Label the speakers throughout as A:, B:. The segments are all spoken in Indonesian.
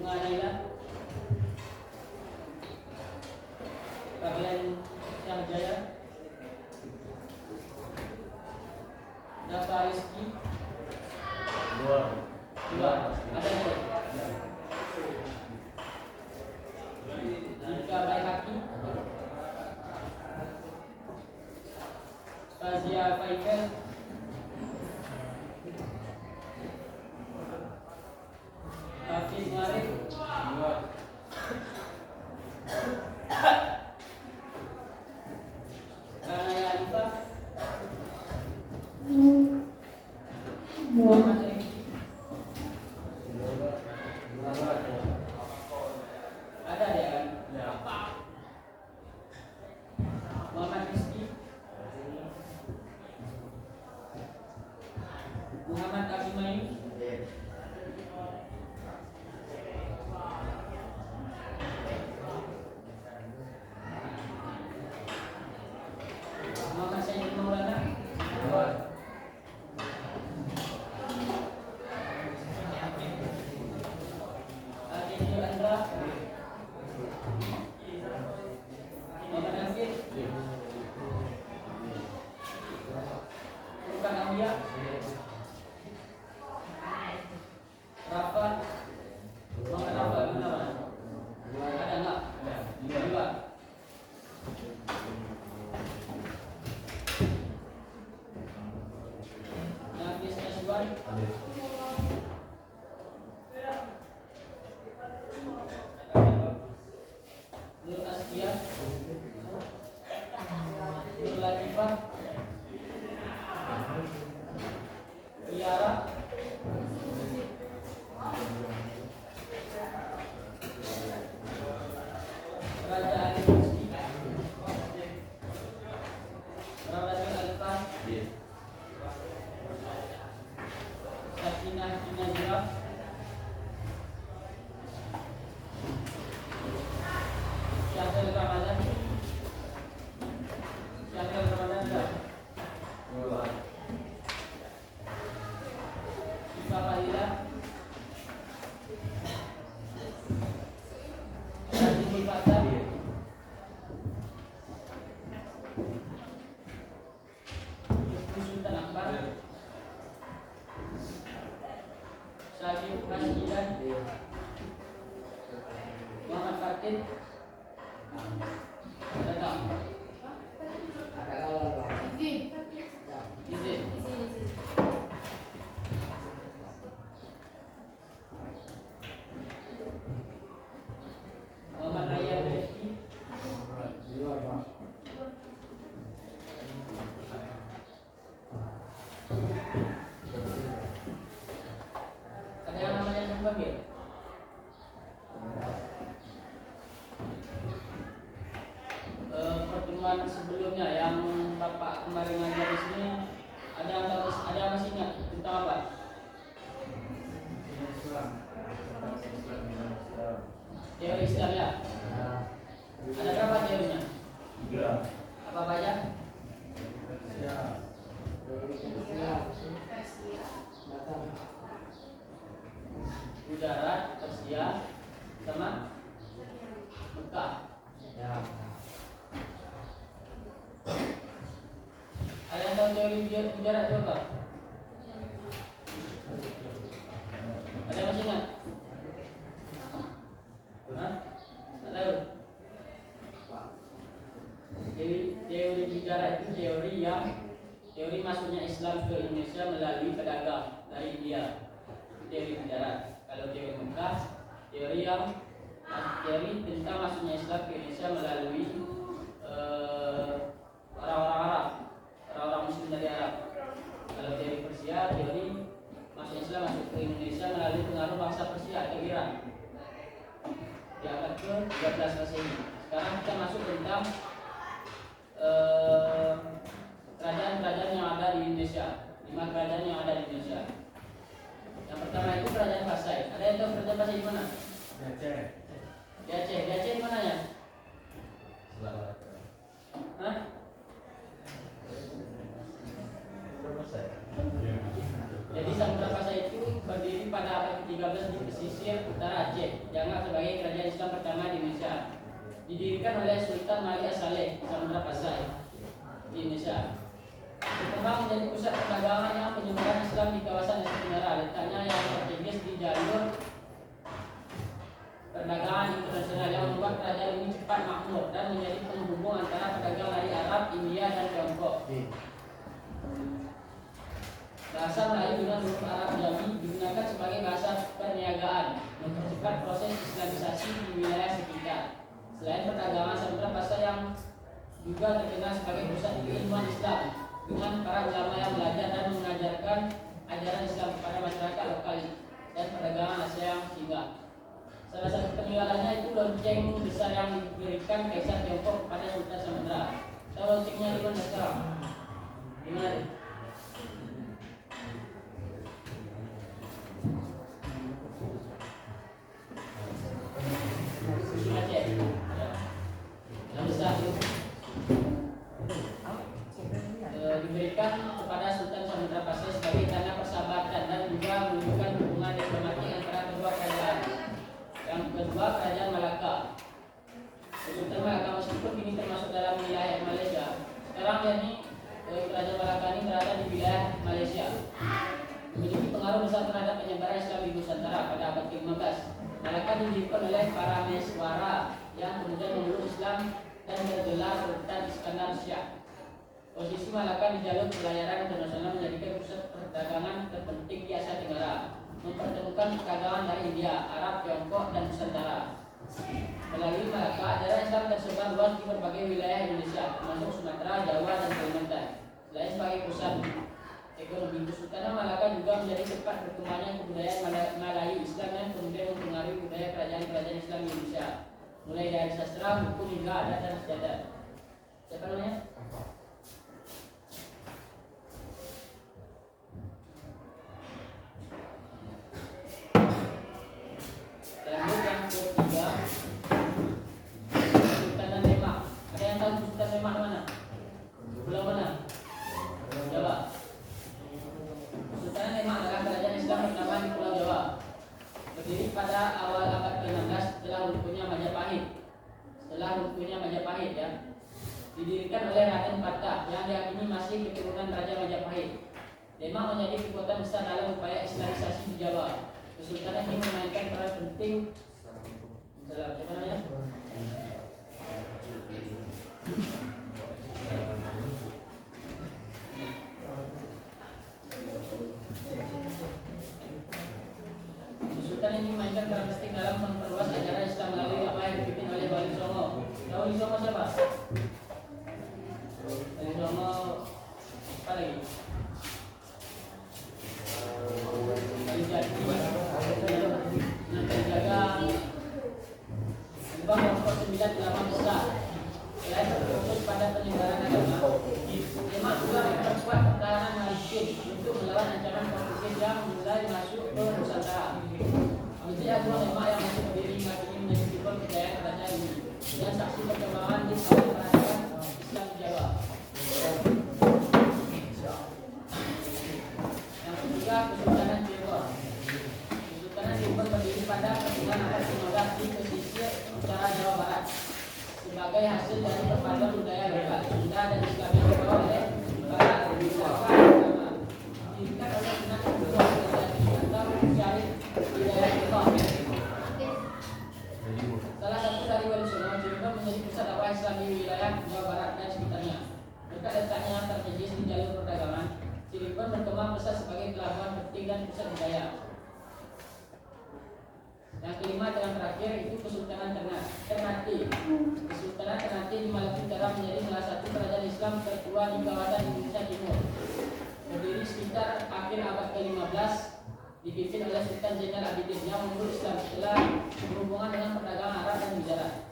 A: Naila, Kalian Syahjaya, Dafa Rizki, dua, ada dua. Ika Baikaki, Fazia Faikal, Hafiz Marif, Kanaya Alifah, Muhammad Rifki, ada dia kan? Muhammad Rizki, Muhammad Abimayu, Muhammad Sayyid Maulana, Akhil Andra, Muhammad Hafid, Bukan Ambiya, Rafa, Muhammad Rafa Gunawan, ada enggak? Dua. Nafis Aswan, Nur Askia, Nur Latifah, Tiara, Raja Ali Rizki, Ramadhan Alfan, Sakinah Najwa, Syahrir Ramadan, enggak? Ifa Fadila, Syahrir Fatah, Sultan Akbar, Syahrir Masjidan, Muhammad Fatih, datang. Izin. Muhammad Raya Rizki, ada yang namanya Sembang ya? Pertemuan sebelumnya yang Bapak kemarin ngajar di sini ada masih ingat tentang apa? Teori Islam ya? Ada berapa teorinya? 3. Apa aja? Udara, Persia, sama Mekah. Ada yang tahu teori udara itu apa? Ada yang masih ingat? Hah? Tak tahu? Teori udara itu teori masuknya Islam ke Indonesia melalui pedagang dari India. Teori udara. Kalau teori Mekah, teori tentang masuknya Islam ke Indonesia melalui orang-orang Arab, orang-orang Muslim dari Arab. Kalau teori Persia, teori masuk Islam masuk ke Indonesia melalui pengaruh bangsa Persia atau Iran di abad ke-13 Masehi. Sekarang kita masuk tentang kerajaan-kerajaan yang ada di Indonesia. 5 kerajaan yang ada di Indonesia. Yang pertama itu kerajaan Pasai. Ada yang tahu kerajaan Pasai di mana? Di Aceh. Di Aceh mana ya? Hah? Jadi Samudra Pasai itu berdiri pada abad ke-13 berada di pesisir utara Aceh, dianggap sebagai kerajaan Islam pertama di Indonesia. Didirikan oleh Sultan Malik As-Saleh Samudra Pasai di Indonesia. Berkembang menjadi pusat perdagangan yang penyebaran Islam di kawasan Asia Tenggara. Letaknya yang strategis di jalur perdagangan internasional yang membuat kerajaan ini cepat makmur dan menjadi penghubung antara pedagang dari Arab, India, dan Tiongkok. Bahasa Melayu dengan huruf Arab Jami digunakan sebagai bahasa perniagaan, mempercepat proses Islamisasi di wilayah sekitar. Selain perdagangan, Samudra Pasai yang juga terkenal sebagai pusat keilmuan Islam dengan para ulama yang belajar dan mengajarkan ajaran Islam kepada masyarakat lokal dan perdagangan Asia yang singgah. Salah satu penjualannya itu lonceng besar yang diberikan Kaisar Tiongkok kepada Sultan Samudra. Tahu loncengnya di mana sekarang? Di mana? Diberikan kepada Sultan Samudra Pasai sebagai tanda persahabatan dan juga menunjukkan hubungan diplomatik antara kedua kerajaan. Yang kedua, Kerajaan Malaka. Sultan Malaka meskipun ini termasuk dalam wilayah Malaysia, sekarang yakni Kerajaan Malaka ini berada di wilayah Malaysia. Memiliki pengaruh besar terhadap penyebaran Islam di Nusantara pada abad ke-15. Malaka didirikan oleh para Meswara yang kemudian memeluk Islam dan bergelar Sultan Iskandar Syah. Posisi Malaka di jalur pelayaran internasional menjadikan pusat perdagangan terpenting di Asia Tenggara, mempertemukan perdagangan dari India, Arab, Tiongkok, dan Nusantara. Melalui Malaka, ajaran Islam tersebar luas di berbagai wilayah Indonesia, termasuk Sumatera, Jawa, dan Kalimantan. Selain sebagai pusat ekonomi, Kesultanan Malaka juga menjadi tempat berkembangnya kebudayaan Melayu Islam yang kemudian mempengaruhi budaya kerajaan-kerajaan Islam di Indonesia, mulai dari sastra, hukum, hingga adat dan istiadat. Siapa namanya? Lanjut yang ketiga, Kesultanan Demak. Ada yang tahu Kesultanan Demak mana? Pulau mana? Jawa. Kesultanan Demak adalah kerajaan Islam pertama di Pulau Jawa. Berdiri pada awal abad ke-16 setelah runtuhnya Majapahit. Ya. Didirikan oleh Raden Patah yang diyakini masih keturunan Raja Majapahit. Demak menjadi kekuatan besar dalam upaya Islamisasi di Jawa. Kesultanan ini memainkan peran penting dalam memperluas ajaran Islam melalui apa yang dipimpin oleh Wali Songo. Tahu Wali Songo siapa? Wali Songo apa lagi? Sebab kelompok 9 ulama besar selain berfokus pada penyebaran agama, Demak juga memperkuat pertahanan maritim untuk melawan ancaman Portugis yang mulai masuk ke Nusantara. Menjadi agung Demak yang masih berdiri hingga kini menjadi simbol kejayaan kerajaan ini dan saksi perkembangan di awal peradaban Islam di Jawa. Yang ketiga, Kesultanan Cirebon. Kesultanan Cirebon berdiri pada pertengahan abad ke-15 di pesisir utara Jawa Barat sebagai hasil dari perpaduan budaya lokal Sunda dan Islam yang dibawa oleh para wisata agama. Didirikan oleh Sunan Kudus atau Syarif Hidayat Cirebon. Salah satu dari Wali Songo, Cirebon menjadi pusat dakwah Islam di wilayah Jawa Barat dan sekitarnya. Berkat letaknya strategis di jalur perdagangan, Cirebon berkembang pesat sebagai pelabuhan penting dan pusat budaya. Yang kelima dan terakhir itu Kesultanan Ternate. Kesultanan Ternate di Maluku Utara menjadi salah satu kerajaan Islam tertua di kawasan Indonesia Timur. Berdiri sekitar akhir abad ke-15, dipimpin oleh Sultan Zainal Abidin yang memeluk Islam setelah berhubungan dengan perdagangan Arab dan Gujarat.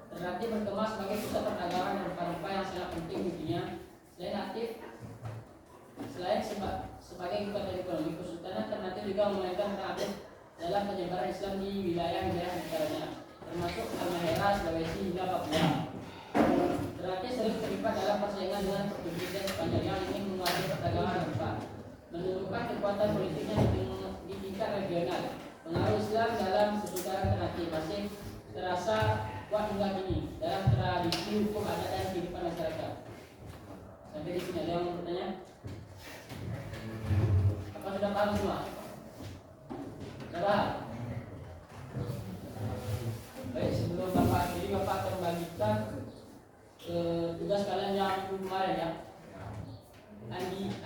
A: Ternate berkembang sebagai pusat perdagangan dan rempah-rempah yang sangat penting di dunia. Selain sebagai kekuatan ekonomi, Kesultanan Ternate juga memainkan peran aktif dalam penyebaran Islam di wilayah-wilayah sekitarnya, termasuk Halmahera, Sulawesi hingga Papua. Ternate sering terlibat dalam persaingan dengan Portugis dan Spanyol yang ingin menguasai perdagangan rempah. Menunjukkan kekuatan politiknya di tingkat regional, pengaruh terasa kuat hingga kini dalam tradisi hukum adat dan kehidupan masyarakat. Sampai di sini ada yang mau bertanya? Apa sudah paham semua? Sudah paham? Baik, sebelum Bapak akhiri, Bapak akan membagikan tugas kalian yang kemarin ya. Andinia.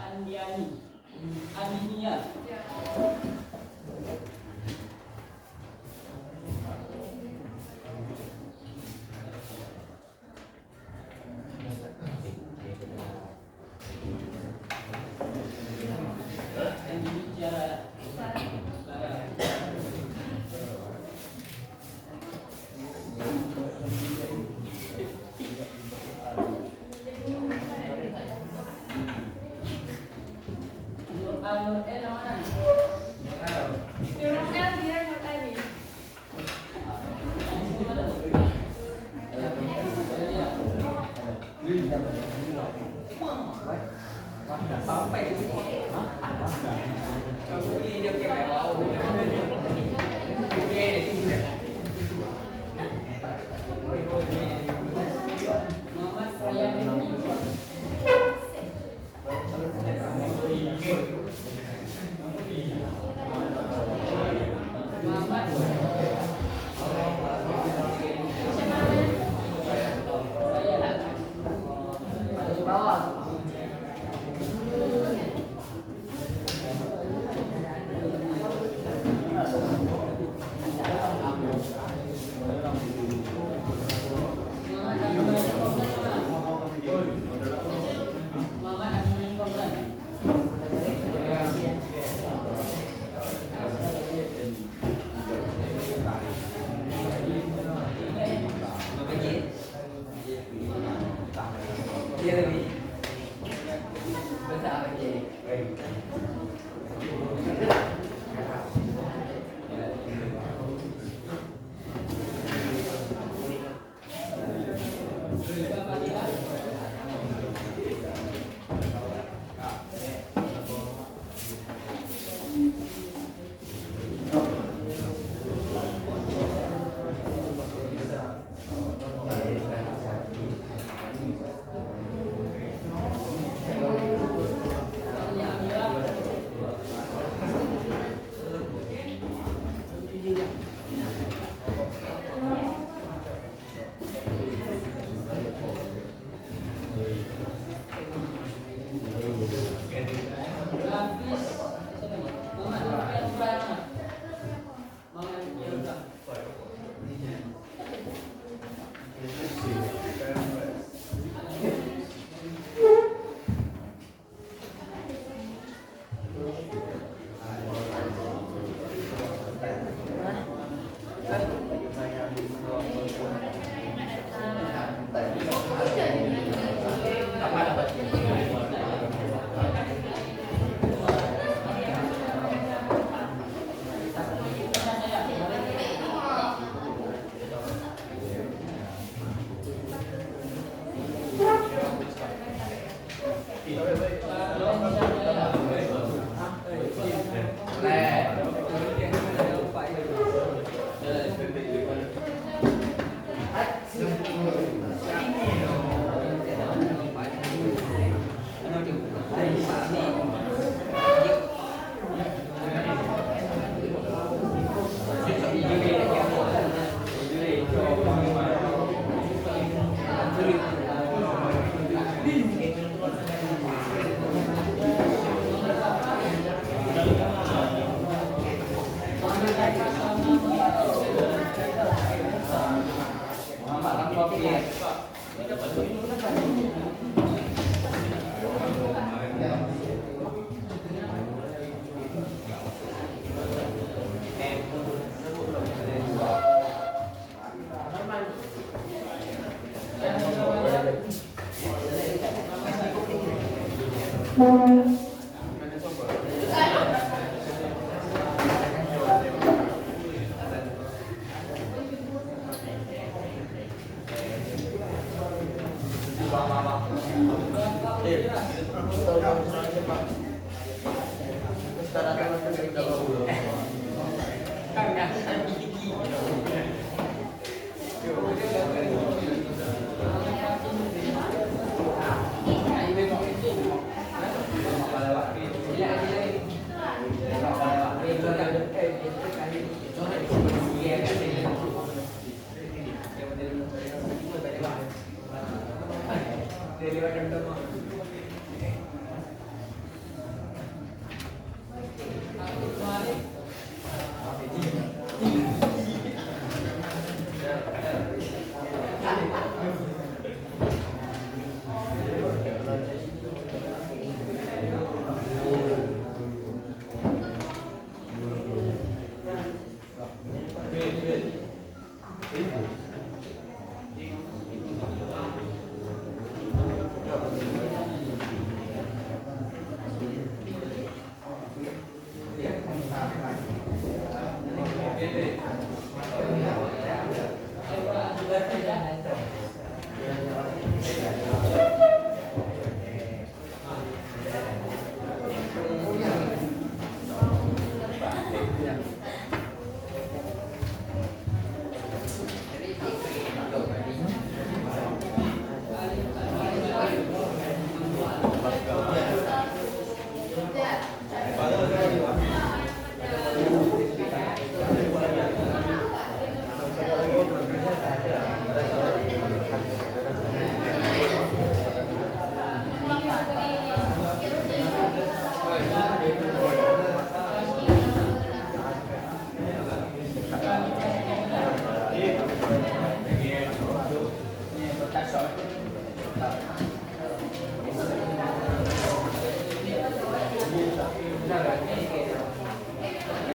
B: Oke.